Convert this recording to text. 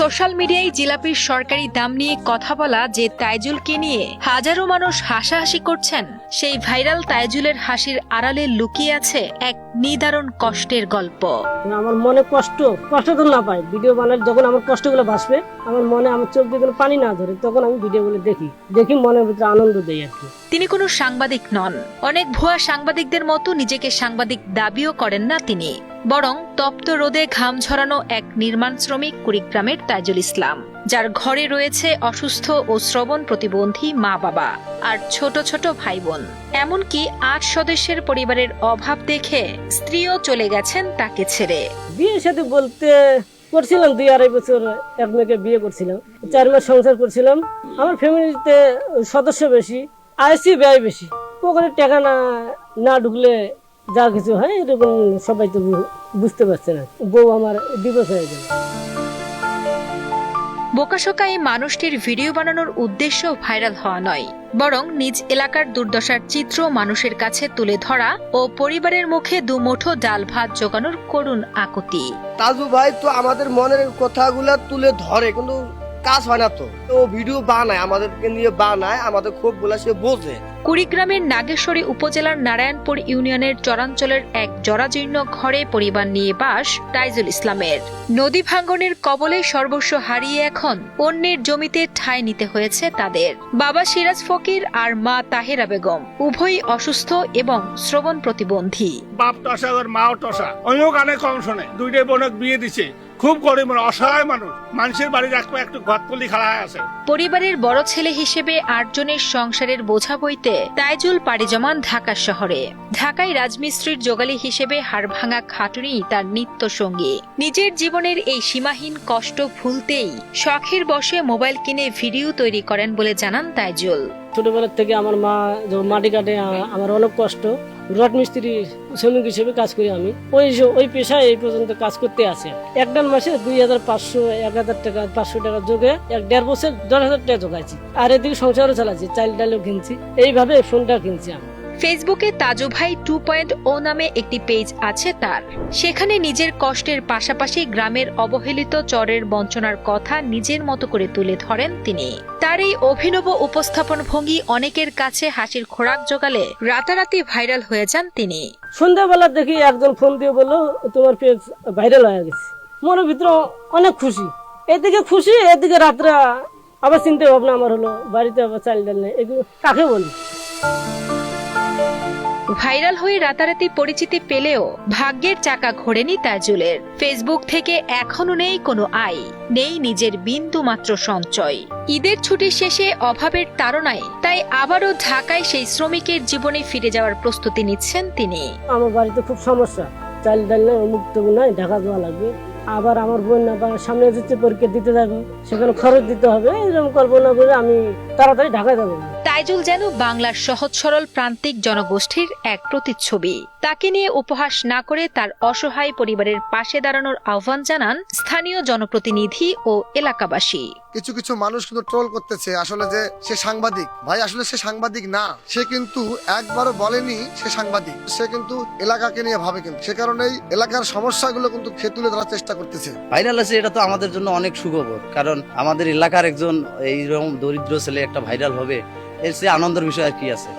Social মিডিয়ায় জিলাপির সরকারি দাম নিয়ে কথা বলা যে তাইজুলকে নিয়ে হাজারো মানুষ হাসাহাসি করছেন, সেই ভাইরাল তাইজুলের হাসির আড়ালে লুকিয়ে আছে এক নিদারুণ কষ্টের গল্প। আমার মনে কষ্ট তো না পাই, ভিডিও বানাই যখন আমার কষ্টগুলো ভাসবে, আমার মনে আমার চোখ দিয়ে পানি না ধরে, তখন আমি ভিডিওগুলো দেখি মনের ভিতরে আনন্দ দেই আর কি। তিনি কোনো সাংবাদিক নন, অনেক ভুয়া সাংবাদিকদের মতো নিজেকে সাংবাদিক দাবিও করেন না তিনি, বরং তপ্ত রোদে ঘাম ঝরানো এক নির্মাণ শ্রমিক কুড়িগ্রামের তাইজুল ইসলাম, যার ঘরে রয়েছে অসুস্থ ও শ্রবণ প্রতিবন্ধী মা বাবা আর ছোট ছোট ভাই বোন। এমনকি 8 সদস্যের পরিবারের অভাব দেখে স্ত্রীও চলে গেছেন তাকে ছেড়ে। বিয়ের সাথে বলতে করছিলাম 2-2.5 বছর এক মেয়েকে বিয়ে করছিলাম, 4 মাস সংসার করছিলাম। আমার ফ্যামিলিতে সদস্য বেশি, আইসি ব্যয় বেশি, পকেটে টাকা না ঢুকলে যা কিছু হয় এরকম সবাই তো বুঝতে পারছে না। বউ আমার ডিভোর্স হয়ে গেল। বোকাশোকা এই মানুষটির ভিডিও বানানোর উদ্দেশ্য ভাইরাল হওয়া নয়, বরং নিজ এলাকার দুর্দশার চিত্র মানুষের কাছে তুলে ধরা ও পরিবারের মুখে দুমুঠো ডাল ভাত জোগানোর করুণ আকুতি। তাজু ভাই তো আমাদের মনের কথাগুলা তুলে ধরে, কিন্তু কাজ হয় না। তো ভিডিও বানায়, আমাদেরকে নিয়ে বানায়, আমাদের ক্ষোভ গুলা সে বোঝে। কুড়িগ্রামের নাগেশ্বরী উপজেলার নারায়ণপুর ইউনিয়নের চরাঞ্চলের এক জরাজীর্ণ ঘরে পরিবার নিয়ে বাস তাইজুল ইসলামের। নদী ভাঙ্গনের কবলে সর্বস্ব হারিয়ে এখন অন্যের জমিতে ঠাঁই নিতে হয়েছে তাদের। বাবা সিরাজ ফকির আর মা তাহেরা বেগম উভয়ই অসুস্থ এবং শ্রবণ প্রতিবন্ধী। বাপ টসা আর মাও টসা, অনেক গানে কম শোনে, দুইটাই বোনক বিয়ে দিছে। খুব গরিব অসহায় মানুষ, মানুষের বাড়ি রাখবে একটু ঘটপলি খাড়া আছে। পরিবারের বড় ছেলে হিসেবে 8 জনের সংসারের বোঝা বইতে তাইজুল পাড়ি জমান ঢাকা শহরে। ঢাকায় রাজমিস্ত্রির জোগালি হিসেবে হাড়ভাঙা খাটুনি তার নিত্য সঙ্গী। নিজের জীবনের এই সীমাহীন কষ্ট ভুলতেই শখের বশে মোবাইল কিনে ভিডিও তৈরি করেন বলে জানান তাইজুল। ছোটবেলা থেকে আমার মা মাটি কাটে, আমার অনেক কষ্ট। রড মিস্ত্রি শ্রমিক হিসেবে কাজ করি আমি। ওই পেশায় এই পর্যন্ত কাজ করতে আছে। একটা মাসে 2500 1000 টাকা 500 টাকা যোগে 1.5 বছর 10,000 টাকা জোগাইছি। আর এদিকে সংসারও চালাচ্ছি, চাল ডালও কিনছি, এইভাবে ফোনটা কিনছি আমি। ফেসবুকে তাজু ভাই 2.0 নামে একটি পেজ আছে তার। সেখানে নিজের কষ্টের পাশাপাশি গ্রামের অবহেলিত চরের বঞ্চনার কথা নিজের মতো করে তুলে ধরেন তিনি। তার এই অভিনব উপস্থাপন ভঙ্গি অনেকের কাছে হাসির খোরাক জোগালে রাতারাতি ভাইরাল হয়ে যান তিনি। সন্ধ্যাবেলা দেখি একজন ফোন দিয়ে বললো, তোমার পেজ ভাইরাল হয়ে গেছে। মনের ভিতরে অনেক খুশি, এদিকে খুশি, এদিকে রাত্রে আবার চিন্তা ভাবনা আমার হলো, বাড়িতে আবার চাল ডাল নেই, এগুলো কাকে বলি। ভাইরাল হয়ে রাতারাতি পরিচিতি পেলেও ভাগ্যের চাকা ঘোরেনি তাইজুলের। ফেসবুক থেকে এখনো নেই কোনো আয়, নেই নিজের বিন্দু মাত্র সঞ্চয়। ঈদের ছুটি শেষে অভাবের তাড়নায় তাই আবারও ঢাকায় সেই শ্রমিকের জীবনে ফিরে যাওয়ার প্রস্তুতি নিচ্ছেন তিনি। আমার বাড়িতে খুব সমস্যা, চাল ডাল নেই, অমুক তমুক নাই, ঢাকা যাওয়া লাগবে। আবার আমার বোন সামনে যেতে পরীক্ষা দিতে যাবে, সেখানে খরচ দিতে হবে। এরকম কল্পনা করে আমি তাড়াতাড়ি ঢাকায় যাবো। তাইজুল যেন বাংলার সহজ সরল প্রান্তিক জনগোষ্ঠীর এক প্রতিচ্ছবি। তাকে নিয়ে উপহাস না করে তার অসহায় পরিবারের পাশে দাঁড়ানোর আহ্বান জানান স্থানীয় জনপ্রতিনিধি ও এলাকাবাসী। কিছু কিছু মানুষ কিন্তু ট্রোল করতেছে আসলে যে সে সাংবাদিক। ভাই আসলে সে সাংবাদিক না, সে কিন্তু একবারও বলেনি সে সাংবাদিক। সে কিন্তু এলাকাকে নিয়ে ভাবে, কিন্তু সে কারণেই এলাকার সমস্যাগুলো কিন্তু সে তুলে ধরার চেষ্টা করতেছে। ভাইরাল আছে, এটা তো আমাদের জন্য অনেক সুখবর, কারণ আমাদের এলাকার একজন এইরকম দরিদ্র ছেলে একটা ভাইরাল হবে, এর চেয়ে আনন্দের বিষয় আর কি আছে।